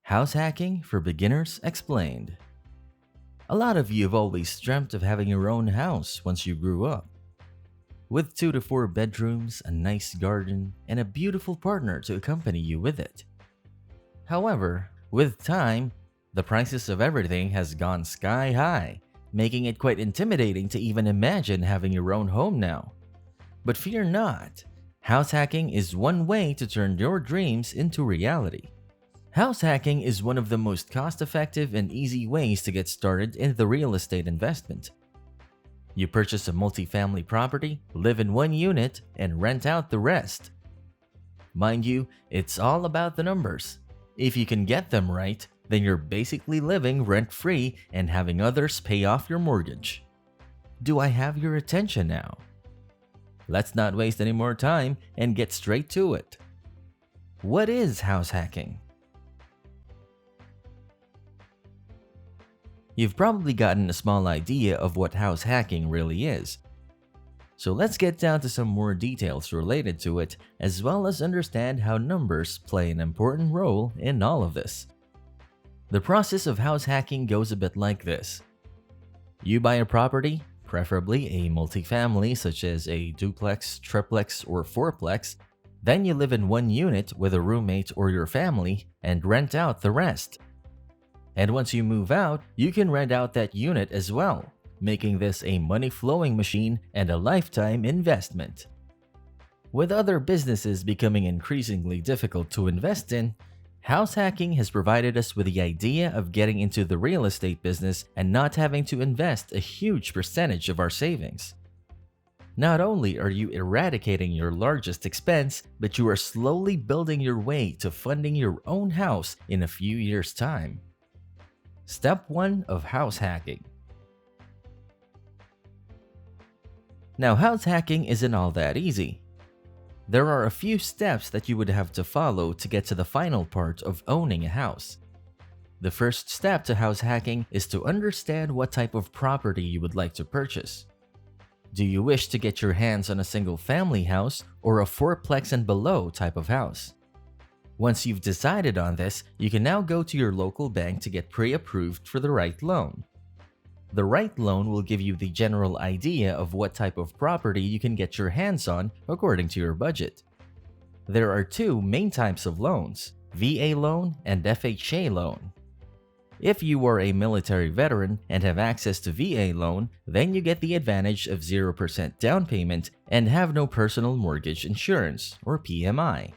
House hacking for beginners explained. A lot of you have always dreamt of having your own house once you grew up. With 2 to 4 bedrooms, a nice garden, and a beautiful partner to accompany you with it. However, with time, the prices of everything has gone sky high, making it quite intimidating to even imagine having your own home now. But fear not, house hacking is one way to turn your dreams into reality. House hacking is one of the most cost-effective and easy ways to get started in the real estate investment. You purchase a multifamily property, live in one unit, and rent out the rest. Mind you, it's all about the numbers. If you can get them right, then you're basically living rent-free and having others pay off your mortgage. Do I have your attention now? Let's not waste any more time and get straight to it. What is house hacking? You've probably gotten a small idea of what house hacking really is. So let's get down to some more details related to it, as well as understand how numbers play an important role in all of this. The process of house hacking goes a bit like this. You buy a property, preferably a multifamily such as a duplex, triplex, or fourplex, then you live in one unit with a roommate or your family and rent out the rest. And once you move out, you can rent out that unit as well, making this a money-flowing machine and a lifetime investment. With other businesses becoming increasingly difficult to invest in, house hacking has provided us with the idea of getting into the real estate business and not having to invest a huge percentage of our savings. Not only are you eradicating your largest expense, but you are slowly building your way to funding your own house in a few years' time. Step 1 of house hacking. Now, house hacking isn't all that easy. There are a few steps that you would have to follow to get to the final part of owning a house. The first step to house hacking is to understand what type of property you would like to purchase. Do you wish to get your hands on a single-family house or a fourplex and below type of house? Once you've decided on this, you can now go to your local bank to get pre-approved for the right loan. The right loan will give you the general idea of what type of property you can get your hands on according to your budget. There are 2 main types of loans, VA loan and FHA loan. If you are a military veteran and have access to VA loan, then you get the advantage of 0% down payment and have no personal mortgage insurance, or PMI.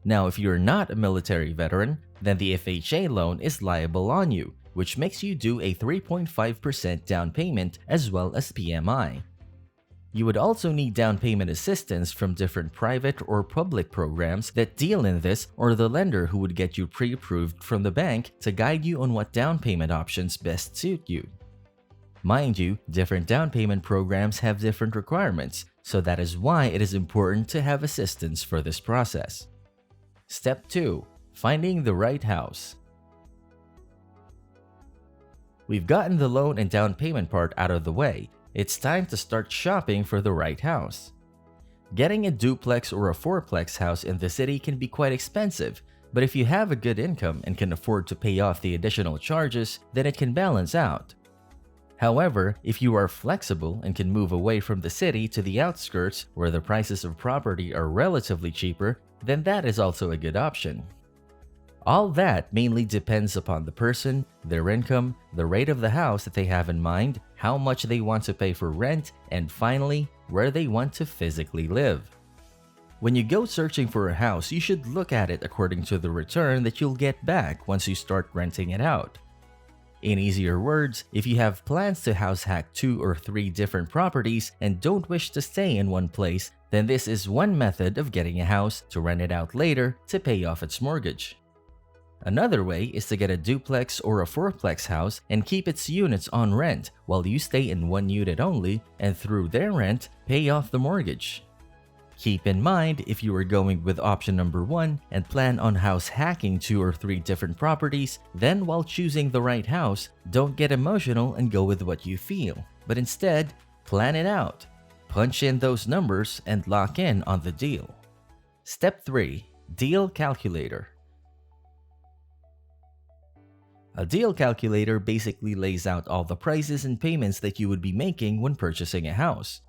Now, if you're not a military veteran, then the FHA loan is liable on you, which makes you do a 3.5% down payment as well as PMI. You would also need down payment assistance from different private or public programs that deal in this, or the lender who would get you pre-approved from the bank to guide you on what down payment options best suit you. Mind you, different down payment programs have different requirements, so that is why it is important to have assistance for this process. Step 2. Finding the right house. We've gotten the loan and down payment part out of the way. It's time to start shopping for the right house. Getting a duplex or a fourplex house in the city can be quite expensive, but if you have a good income and can afford to pay off the additional charges, then it can balance out. However, if you are flexible and can move away from the city to the outskirts where the prices of property are relatively cheaper, then that is also a good option. All that mainly depends upon the person, their income, the rate of the house that they have in mind, how much they want to pay for rent, and finally, where they want to physically live. When you go searching for a house, you should look at it according to the return that you'll get back once you start renting it out. In easier words, if you have plans to house hack 2 or 3 different properties and don't wish to stay in one place, then this is one method of getting a house to rent it out later to pay off its mortgage. Another way is to get a duplex or a fourplex house and keep its units on rent while you stay in one unit only, and through their rent, pay off the mortgage. Keep in mind, if you are going with option number 1 and plan on house hacking 2 or 3 different properties, then while choosing the right house, don't get emotional and go with what you feel, but instead, plan it out. Punch in those numbers and lock in on the deal. Step 3. Deal Calculator. A deal calculator basically lays out all the prices and payments that you would be making when purchasing a house.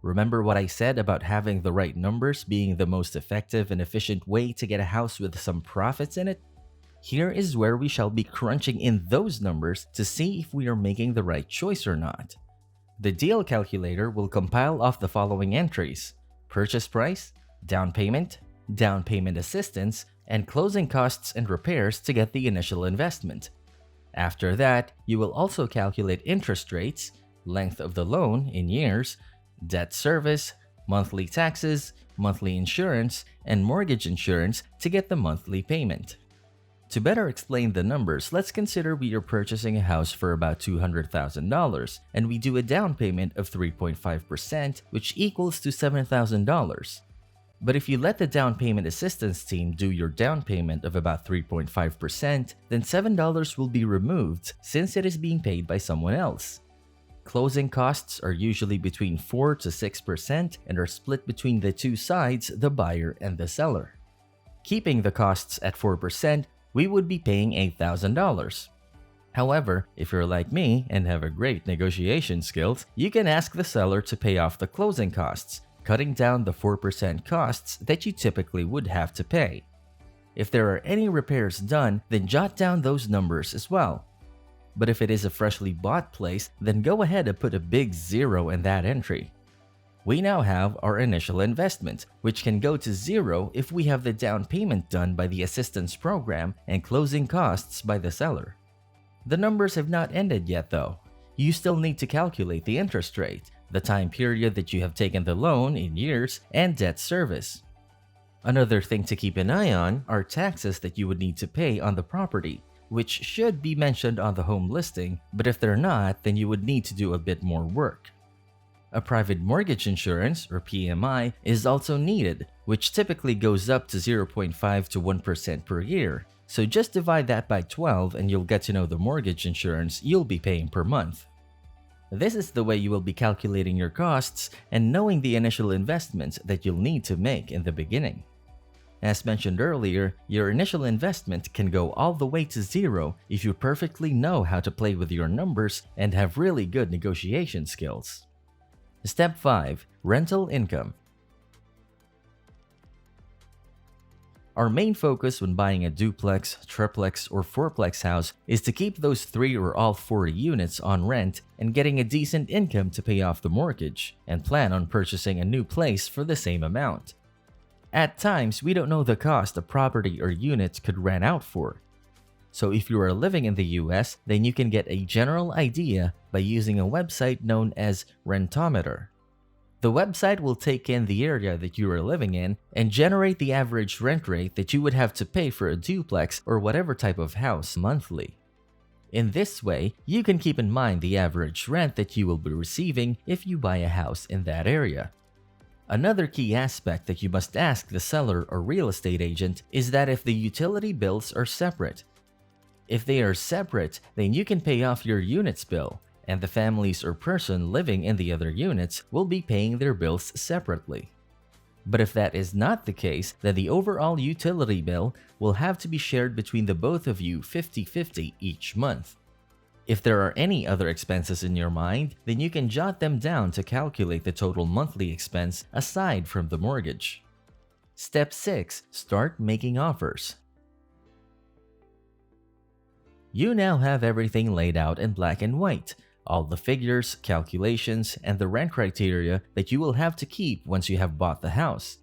Remember what I said about having the right numbers being the most effective and efficient way to get a house with some profits in it? Here is where we shall be crunching in those numbers to see if we are making the right choice or not. The deal calculator will compile off the following entries: purchase price, down payment assistance, and closing costs and repairs to get the initial investment. After that, you will also calculate interest rates, length of the loan in years, debt service, monthly taxes, monthly insurance, and mortgage insurance to get the monthly payment. To better explain the numbers, let's consider we are purchasing a house for about $200,000 and we do a down payment of 3.5%, which equals to $7,000. But if you let the down payment assistance team do your down payment of about 3.5%, then $7 will be removed since it is being paid by someone else. Closing costs are usually between 4 to 6% and are split between the two sides, the buyer and the seller. Keeping the costs at 4%, we would be paying $8,000. However, if you're like me and have a great negotiation skills, you can ask the seller to pay off the closing costs, cutting down the 4% costs that you typically would have to pay. If there are any repairs done, then jot down those numbers as well. But if it is a freshly bought place, then go ahead and put a big zero in that entry. We now have our initial investment, which can go to zero if we have the down payment done by the assistance program and closing costs by the seller. The numbers have not ended yet though. You still need to calculate the interest rate, the time period that you have taken the loan in years, and debt service. Another thing to keep an eye on are taxes that you would need to pay on the property, which should be mentioned on the home listing, but if they're not, then you would need to do a bit more work. A private mortgage insurance, or PMI, is also needed, which typically goes up to 0.5 to 1% per year. So just divide that by 12 and you'll get to know the mortgage insurance you'll be paying per month. This is the way you will be calculating your costs and knowing the initial investments that you'll need to make in the beginning. As mentioned earlier, your initial investment can go all the way to zero if you perfectly know how to play with your numbers and have really good negotiation skills. Step 5. Rental income. Our main focus when buying a duplex, triplex, or fourplex house is to keep those 3 or all 4 units on rent and getting a decent income to pay off the mortgage, and plan on purchasing a new place for the same amount. At times, we don't know the cost a property or unit could rent out for. So if you are living in the US, then you can get a general idea by using a website known as Rentometer. The website will take in the area that you are living in and generate the average rent rate that you would have to pay for a duplex or whatever type of house monthly. In this way, you can keep in mind the average rent that you will be receiving if you buy a house in that area. Another key aspect that you must ask the seller or real estate agent is that if the utility bills are separate. If they are separate, then you can pay off your unit's bill, and the families or person living in the other units will be paying their bills separately. But if that is not the case, then the overall utility bill will have to be shared between the both of you 50-50 each month. If there are any other expenses in your mind, then you can jot them down to calculate the total monthly expense aside from the mortgage. Step 6. Start making offers. You now have everything laid out in black and white, all the figures, calculations, and the rent criteria that you will have to keep once you have bought the house.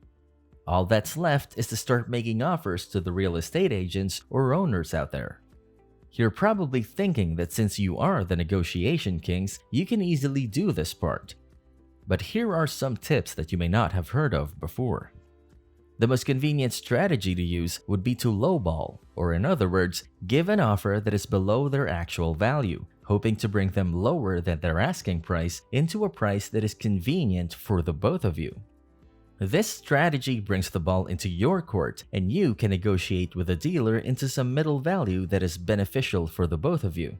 All that's left is to start making offers to the real estate agents or owners out there. You're probably thinking that since you are the negotiation kings, you can easily do this part. But here are some tips that you may not have heard of before. The most convenient strategy to use would be to lowball, or in other words, give an offer that is below their actual value, hoping to bring them lower than their asking price into a price that is convenient for the both of you. This strategy brings the ball into your court, and you can negotiate with the dealer into some middle value that is beneficial for the both of you.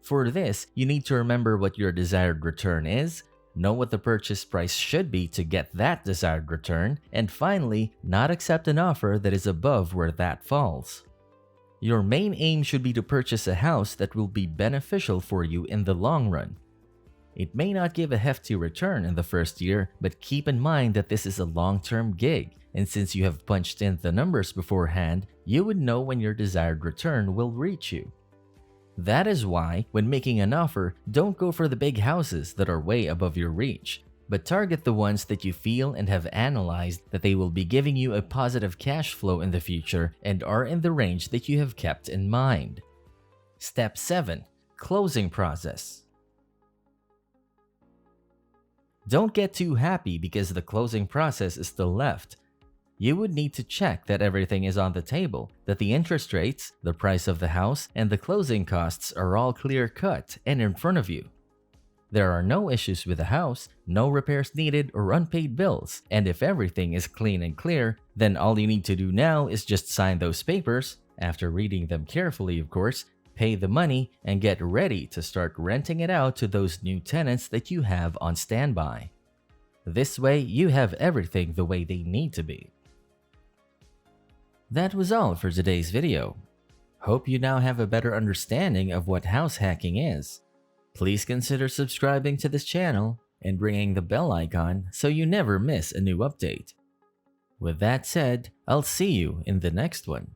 For this, you need to remember what your desired return is, know what the purchase price should be to get that desired return, and finally, not accept an offer that is above where that falls. Your main aim should be to purchase a house that will be beneficial for you in the long run. It may not give a hefty return in the first year, but keep in mind that this is a long-term gig, and since you have punched in the numbers beforehand, you would know when your desired return will reach you. That is why, when making an offer, don't go for the big houses that are way above your reach, but target the ones that you feel and have analyzed that they will be giving you a positive cash flow in the future and are in the range that you have kept in mind. Step 7. Closing process. Don't get too happy because the closing process is still left. You would need to check that everything is on the table, that the interest rates, the price of the house, and the closing costs are all clear-cut and in front of you. There are no issues with the house, no repairs needed or unpaid bills, and if everything is clean and clear, then all you need to do now is just sign those papers, after reading them carefully of course, pay the money, and get ready to start renting it out to those new tenants that you have on standby. This way, you have everything the way they need to be. That was all for today's video. Hope you now have a better understanding of what house hacking is. Please consider subscribing to this channel and ringing the bell icon so you never miss a new update. With that said, I'll see you in the next one.